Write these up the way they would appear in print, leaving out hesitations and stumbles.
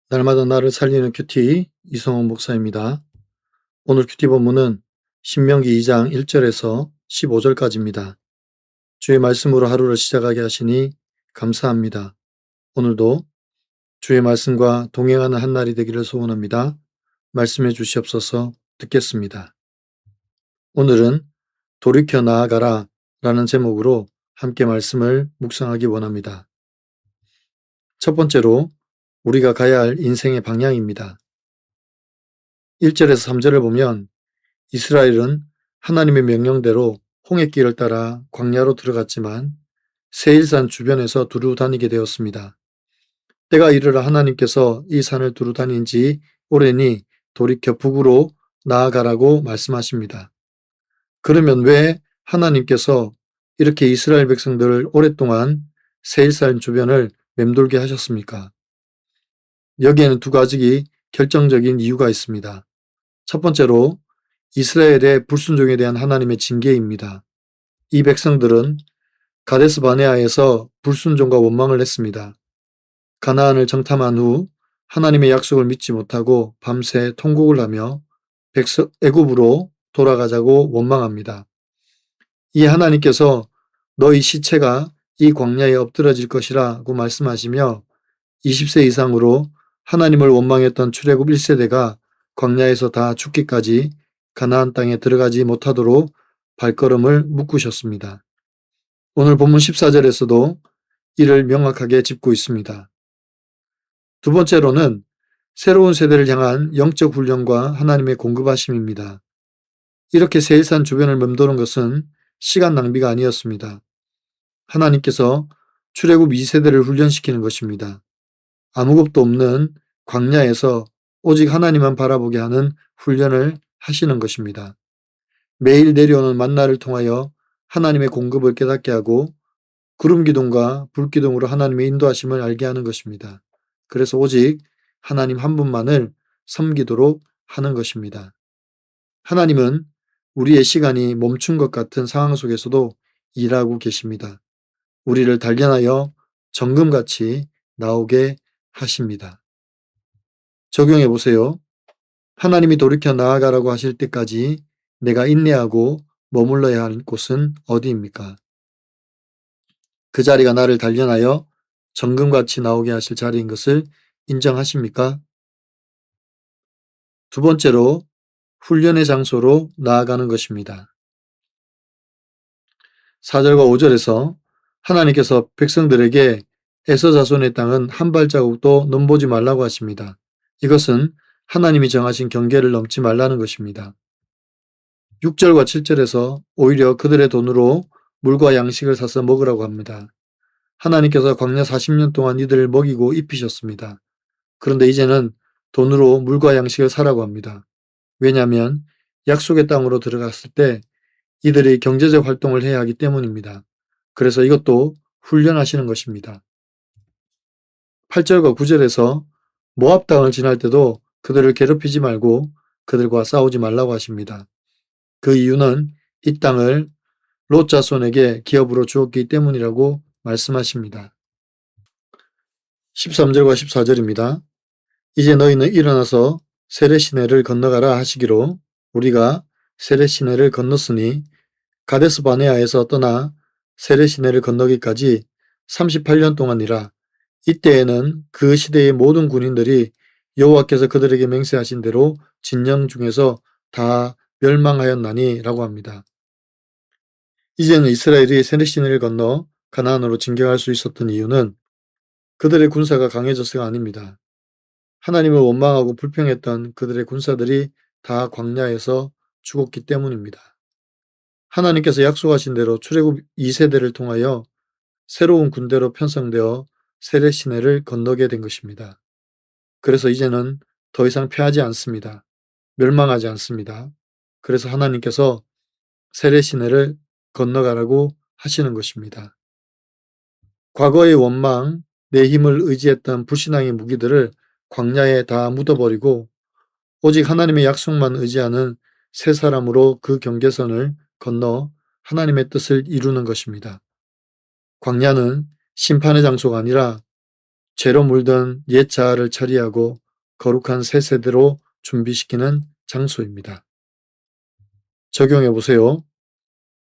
날마다 나를 살리는 큐티 이성훈 목사입니다. 오늘 큐티 본문은 신명기 2장 1절에서 15절까지입니다. 주의 말씀으로 하루를 시작하게 하시니 감사합니다. 오늘도 주의 말씀과 동행하는 한 날이 되기를 소원합니다. 말씀해 주시옵소서. 듣겠습니다. 오늘은 돌이켜 나아가라 라는 제목으로 함께 말씀을 묵상하기 원합니다. 첫 번째로 우리가 가야 할 인생의 방향입니다. 1절에서 3절을 보면 이스라엘은 하나님의 명령대로 홍해길을 따라 광야로 들어갔지만 세일산 주변에서 두루 다니게 되었습니다. 때가 이르러 하나님께서 이 산을 두루 다닌 지 오래니 돌이켜 북으로 나아가라고 말씀하십니다. 그러면 왜 하나님께서 이렇게 이스라엘 백성들을 오랫동안 세일산 주변을 맴돌게 하셨습니까? 여기에는 두 가지 결정적인 이유가 있습니다. 첫 번째로 이스라엘의 불순종에 대한 하나님의 징계입니다. 이 백성들은 가데스 바네아에서 불순종과 원망을 했습니다. 가나안을 정탐한 후 하나님의 약속을 믿지 못하고 밤새 통곡을 하며 애굽으로 돌아가자고 원망합니다. 이에 하나님께서 너희 시체가 이 광야에 엎드러질 것이라고 말씀하시며 20세 이상으로 하나님을 원망했던 출애굽 1세대가 광야에서 다 죽기까지 가나안 땅에 들어가지 못하도록 발걸음을 묶으셨습니다. 오늘 본문 14절에서도 이를 명확하게 짚고 있습니다. 두 번째로는 새로운 세대를 향한 영적 훈련과 하나님의 공급하심입니다. 이렇게 세일산 주변을 맴도는 것은 시간 낭비가 아니었습니다. 하나님께서 출애굽 2세대를 훈련시키는 것입니다. 아무것도 없는 광야에서 오직 하나님만 바라보게 하는 훈련을 하시는 것입니다. 매일 내려오는 만나를 통하여 하나님의 공급을 깨닫게 하고 구름 기둥과 불 기둥으로 하나님의 인도하심을 알게 하는 것입니다. 그래서 오직 하나님 한 분만을 섬기도록 하는 것입니다. 하나님은 우리의 시간이 멈춘 것 같은 상황 속에서도 일하고 계십니다. 우리를 단련하여 정금같이 나오게 하십니다. 적용해 보세요. 하나님이 돌이켜 나아가라고 하실 때까지 내가 인내하고 머물러야 할 곳은 어디입니까? 그 자리가 나를 단련하여 정금같이 나오게 하실 자리인 것을 인정하십니까? 두 번째로 훈련의 장소로 나아가는 것입니다. 4절과 5절에서 하나님께서 백성들에게 에서 자손의 땅은 한 발자국도 넘보지 말라고 하십니다. 이것은 하나님이 정하신 경계를 넘지 말라는 것입니다. 6절과 7절에서 오히려 그들의 돈으로 물과 양식을 사서 먹으라고 합니다. 하나님께서 광야 40년 동안 이들을 먹이고 입히셨습니다. 그런데 이제는 돈으로 물과 양식을 사라고 합니다. 왜냐하면 약속의 땅으로 들어갔을 때 이들이 경제적 활동을 해야 하기 때문입니다. 그래서 이것도 훈련하시는 것입니다. 8절과 9절에서 모압 땅을 지날 때도 그들을 괴롭히지 말고 그들과 싸우지 말라고 하십니다. 그 이유는 이 땅을 롯 자손에게 기업으로 주었기 때문이라고 말씀하십니다. 13절과 14절입니다. 이제 너희는 일어나서 세례 시내를 건너가라 하시기로 우리가 세례 시내를 건넜으니 가데스 바네아에서 떠나 세례 시내를 건너기까지 38년 동안이라. 이때에는 그 시대의 모든 군인들이 여호와께서 그들에게 맹세하신 대로 진영 중에서 다 멸망하였나니 라고 합니다. 이제는 이스라엘이 세례 시내를 건너 가나안으로 진격할 수 있었던 이유는 그들의 군사가 강해져서가 아닙니다. 하나님을 원망하고 불평했던 그들의 군사들이 다 광야에서 죽었기 때문입니다. 하나님께서 약속하신 대로 출애굽 2세대를 통하여 새로운 군대로 편성되어 세례 시내를 건너게 된 것입니다. 그래서 이제는 더 이상 패하지 않습니다. 멸망하지 않습니다. 그래서 하나님께서 세례 시내를 건너가라고 하시는 것입니다. 과거의 원망, 내 힘을 의지했던 불신앙의 무기들을 광야에 다 묻어버리고 오직 하나님의 약속만 의지하는 새 사람으로 그 경계선을 건너 하나님의 뜻을 이루는 것입니다. 광야는 심판의 장소가 아니라 죄로 물든 옛 자아를 처리하고 거룩한 새 세대로 준비시키는 장소입니다. 적용해 보세요.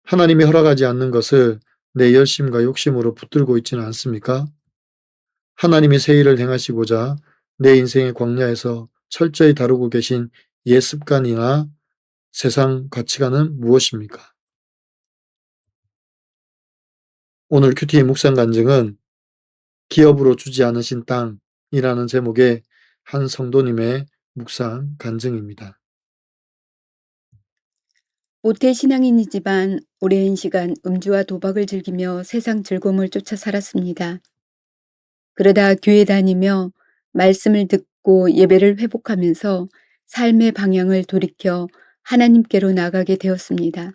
하나님이 허락하지 않는 것을 내 열심과 욕심으로 붙들고 있지는 않습니까? 하나님이 새 일을 행하시고자 내 인생의 광야에서 철저히 다루고 계신 옛 습관이나 세상 가치관은 무엇입니까? 오늘 큐티의 묵상 간증은 기업으로 주지 않으신 땅이라는 제목의 한 성도님의 묵상 간증입니다. 모태신앙인이지만 오랜 시간 음주와 도박을 즐기며 세상 즐거움을 쫓아 살았습니다. 그러다 교회 다니며 말씀을 듣고 예배를 회복하면서 삶의 방향을 돌이켜 하나님께로 나가게 되었습니다.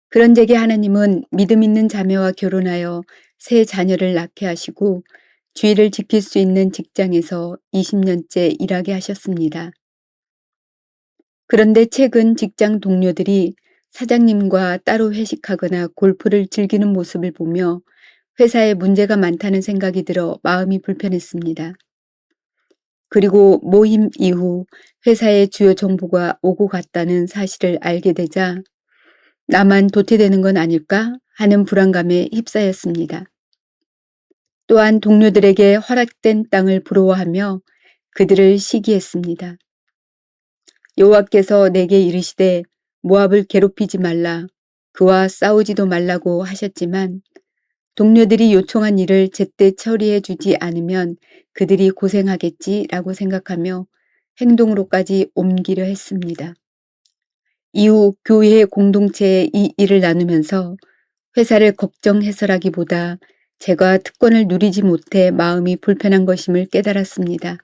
그런 제게 하나님은 믿음 있는 자매와 결혼하여 새 자녀를 낳게 하시고 주의를 지킬 수 있는 직장에서 20년째 일하게 하셨습니다. 그런데 최근 직장 동료들이 사장님과 따로 회식하거나 골프를 즐기는 모습을 보며 회사에 문제가 많다는 생각이 들어 마음이 불편했습니다. 그리고 모임 이후 회사에 주요 정보가 오고 갔다는 사실을 알게 되자 나만 도태되는 건 아닐까 하는 불안감에 휩싸였습니다. 또한 동료들에게 허락된 땅을 부러워하며 그들을 시기했습니다. 여호와께서 내게 이르시되 모압을 괴롭히지 말라, 그와 싸우지도 말라고 하셨지만 동료들이 요청한 일을 제때 처리해 주지 않으면 그들이 고생하겠지라고 생각하며 행동으로까지 옮기려 했습니다. 이후 교회 공동체에 이 일을 나누면서 회사를 걱정해서라기보다 제가 특권을 누리지 못해 마음이 불편한 것임을 깨달았습니다.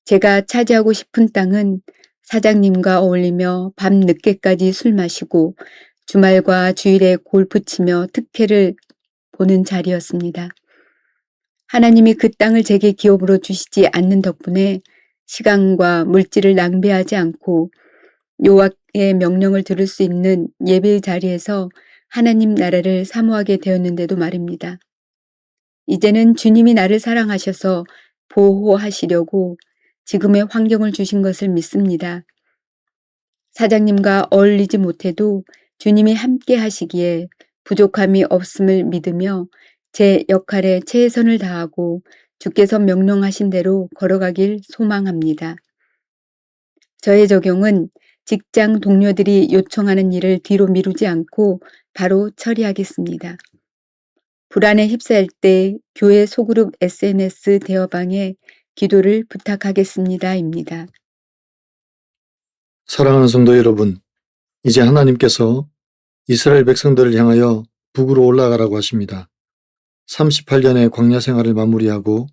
제가 차지하고 싶은 땅은 사장님과 어울리며 밤 늦게까지 술 마시고 주말과 주일에 골프 치며 특혜를 보는 자리였습니다. 하나님이 그 땅을 제게 기업으로 주시지 않는 덕분에 시간과 물질을 낭비하지 않고 여호와의 명령을 들을 수 있는 예배의 자리에서 하나님 나라를 사모하게 되었는데도 말입니다. 이제는 주님이 나를 사랑하셔서 보호하시려고 지금의 환경을 주신 것을 믿습니다. 사장님과 어울리지 못해도 주님이 함께 하시기에 부족함이 없음을 믿으며 제 역할에 최선을 다하고 주께서 명령하신 대로 걸어가길 소망합니다. 저의 적용은 직장 동료들이 요청하는 일을 뒤로 미루지 않고 바로 처리하겠습니다. 불안에 휩싸일 때 교회 소그룹 SNS 대화방에 기도를 부탁하겠습니다입니다. 사랑하는 성도 여러분, 이제 하나님께서 이스라엘 백성들을 향하여 북으로 올라가라고 하십니다. 38년의 광야 생활을 마무리하고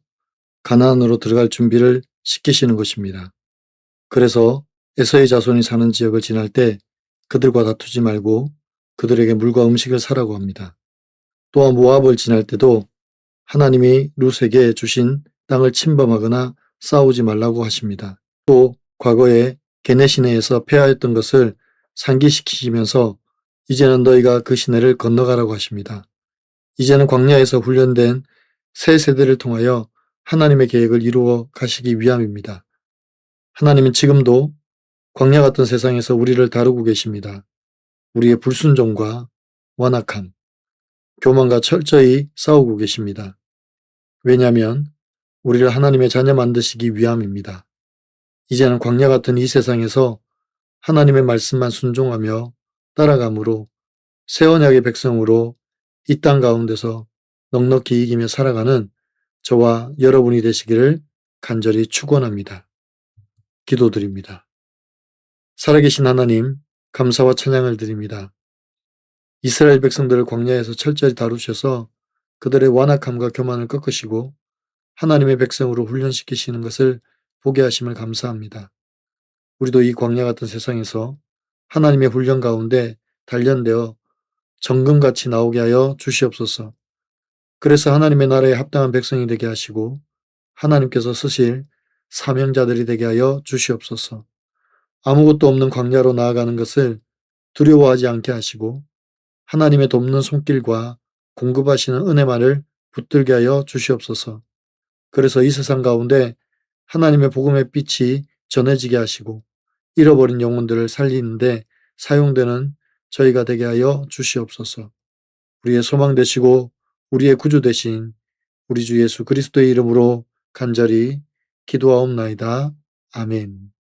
가나안으로 들어갈 준비를 시키시는 것입니다. 그래서 에서의 자손이 사는 지역을 지날 때 그들과 다투지 말고 그들에게 물과 음식을 사라고 합니다. 또한 모압을 지날 때도 하나님이 룻에게 주신 땅을 침범하거나 싸우지 말라고 하십니다. 또 과거에 게네 시내에서 폐하였던 것을 상기시키시면서 이제는 너희가 그 시내를 건너가라고 하십니다. 이제는 광야에서 훈련된 새 세대를 통하여 하나님의 계획을 이루어 가시기 위함입니다. 하나님은 지금도 광야 같은 세상에서 우리를 다루고 계십니다. 우리의 불순종과 완악함, 교만과 철저히 싸우고 계십니다. 왜냐하면 우리를 하나님의 자녀 만드시기 위함입니다. 이제는 광야 같은 이 세상에서 하나님의 말씀만 순종하며 따라감으로 새 언약의 백성으로 이 땅 가운데서 넉넉히 이기며 살아가는 저와 여러분이 되시기를 간절히 축원합니다. 기도드립니다. 살아계신 하나님, 감사와 찬양을 드립니다. 이스라엘 백성들을 광야에서 철저히 다루셔서 그들의 완악함과 교만을 꺾으시고 하나님의 백성으로 훈련시키시는 것을 보게 하심을 감사합니다. 우리도 이 광야 같은 세상에서 하나님의 훈련 가운데 단련되어 정금같이 나오게 하여 주시옵소서. 그래서 하나님의 나라에 합당한 백성이 되게 하시고 하나님께서 쓰실 사명자들이 되게 하여 주시옵소서. 아무것도 없는 광야로 나아가는 것을 두려워하지 않게 하시고 하나님의 돕는 손길과 공급하시는 은혜만을 붙들게 하여 주시옵소서. 그래서 이 세상 가운데 하나님의 복음의 빛이 전해지게 하시고 잃어버린 영혼들을 살리는데 사용되는 저희가 되게 하여 주시옵소서. 우리의 소망 되시고 우리의 구주 되신 우리 주 예수 그리스도의 이름으로 간절히 기도하옵나이다. 아멘.